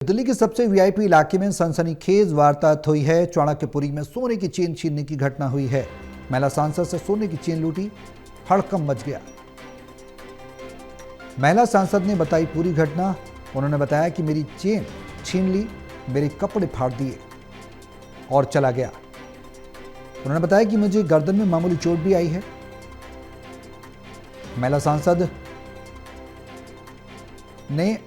दिल्ली के सबसे वीआईपी इलाके में सनसनीखेज वारदात हुई है। चाणक्यपुरी में सोने की चेन छीनने की घटना हुई है। महिला सांसद से सोने की चेन लूटी, हड़कंप मच गया। महिला सांसद ने बताई पूरी घटना। उन्होंने बताया कि मेरी चेन छीन ली, मेरे कपड़े फाड़ दिए और चला गया। उन्होंने बताया कि मुझे गर्दन में मामूली चोट भी आई है। महिला सांसद ने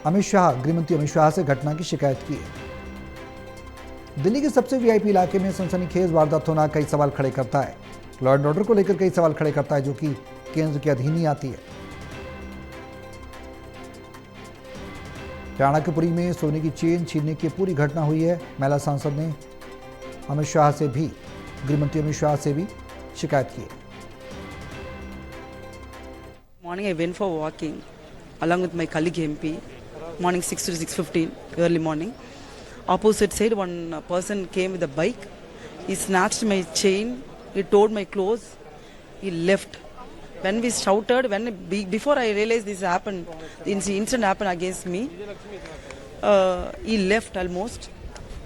अमित शाह, गृहमंत्री अमित शाह से घटना की शिकायत की है। दिल्ली के सबसे वीआईपी इलाके में सनसनीखेज वारदात होना कई सवाल खड़े करता है। लॉ एंड ऑर्डर को लेकर कई सवाल खड़े करता है, जो कि केंद्र के अधीन ही आती है। चाणक्यपुरी में सोने की चेन छीनने की पूरी घटना हुई है। महिला सांसद ने अमित शाह से भी, गृहमंत्री अमित शाह से भी शिकायत की है। Morning I went for walking along with my colleague MP. Morning 6 to 6:15 early morning. Opposite side one person came with a bike. He snatched my chain. He tore my clothes. He left. When we shouted, before I realized this happened, the incident happened against me. He left almost.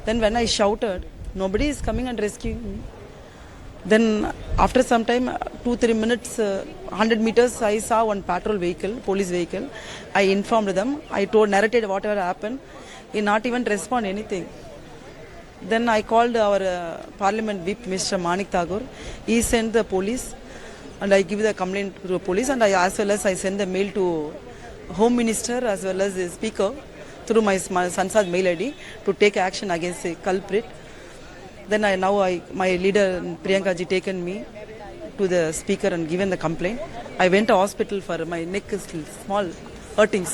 Then when I shouted, nobody is coming and rescuing me. Then after some time, 2-3 minutes, 100 meters, I saw one patrol vehicle, police vehicle. I informed them. I narrated whatever happened. He not even respond anything. Then I called our Parliament Whip, Mr. Manik Tagore. He sent the police, and I give the complaint to the police, and as well as I send the mail to Home Minister as well as the Speaker through my Sansad mail ID to take action against the culprit. Then my leader Priyanka ji taken me to the speaker and given the complaint. I went to hospital for my neck is small hurtings.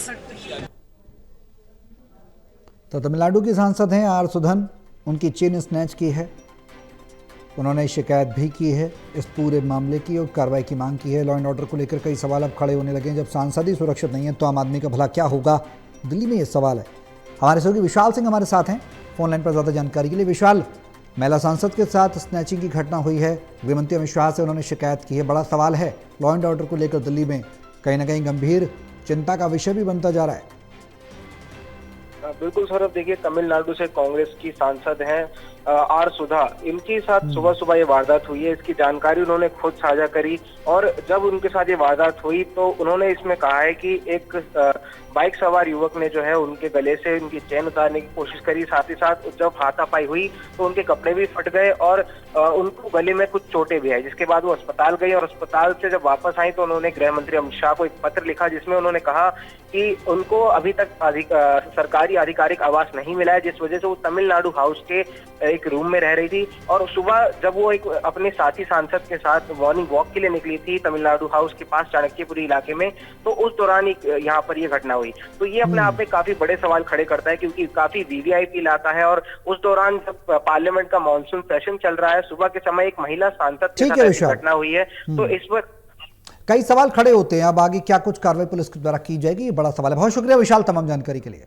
तो तमिलनाडु की सांसद हैं are Sudhan, उनकी chain snatch की है। उन्होंने शिकायत भी की है इस पूरे मामले की और कार्रवाई की मांग की है। लॉ एंड ऑर्डर को लेकर कई सवाल अब खड़े होने लगे हैं। जब सांसद ही सुरक्षित नहीं है तो आम आदमी का भला क्या होगा, दिल्ली में ये सवाल है। हमारे सहयोगी विशाल सिंह हमारे साथ हैं फोन लाइन पर ज़्यादा जानकारी के लिए। विशाल, महिला सांसद के साथ स्नैचिंग की घटना हुई है, गृहमंत्री अमित शाह से उन्होंने शिकायत की है। बड़ा सवाल है, लॉ एंड ऑर्डर को लेकर दिल्ली में कहीं ना कहीं गंभीर चिंता का विषय भी बनता जा रहा है। बिल्कुल सौरभ, देखिए तमिलनाडु से कांग्रेस की सांसद हैं आर सुधा, इनके साथ सुबह सुबह ये वारदात हुई है। इसकी जानकारी उन्होंने खुद साझा करी और जब उनके साथ ये वारदात हुई तो उन्होंने इसमें कहा है कि एक बाइक सवार युवक ने जो है उनके गले से उनकी चेन उतारने की कोशिश करी। साथ ही साथ जब हाथापाई हुई तो उनके कपड़े भी फट गए और उनको गले में कुछ चोटें भी आई, जिसके बाद वो अस्पताल गई और अस्पताल से जब वापस आई तो उन्होंने गृह मंत्री अमित शाह को एक पत्र लिखा, जिसमें उन्होंने कहा कि उनको अभी तक सरकारी आधिकारिक आवास नहीं मिला है, जिस वजह से वो तमिलनाडु हाउस के एक रूम में रह रही थी। और सुबह जब वो एक अपने साथी सांसद के साथ मॉर्निंग वॉक के लिए निकली थी तमिलनाडु हाउस के पास चाणक्यपुरी इलाके में, तो उस दौरान यहाँ पर ये घटना हुई। तो ये अपने आप में काफी बड़े सवाल खड़े करता है, क्योंकि काफी वीवीआईपी इलाका है और उस दौरान जब पार्लियामेंट का मानसून सेशन चल रहा है, सुबह के समय एक महिला सांसद के साथ घटना हुई है। तो इस वक्त कई सवाल खड़े होते हैं। अब आगे क्या कुछ कार्रवाई पुलिस के द्वारा की जाएगी, ये बड़ा सवाल है। बहुत शुक्रिया विशाल तमाम जानकारी के लिए।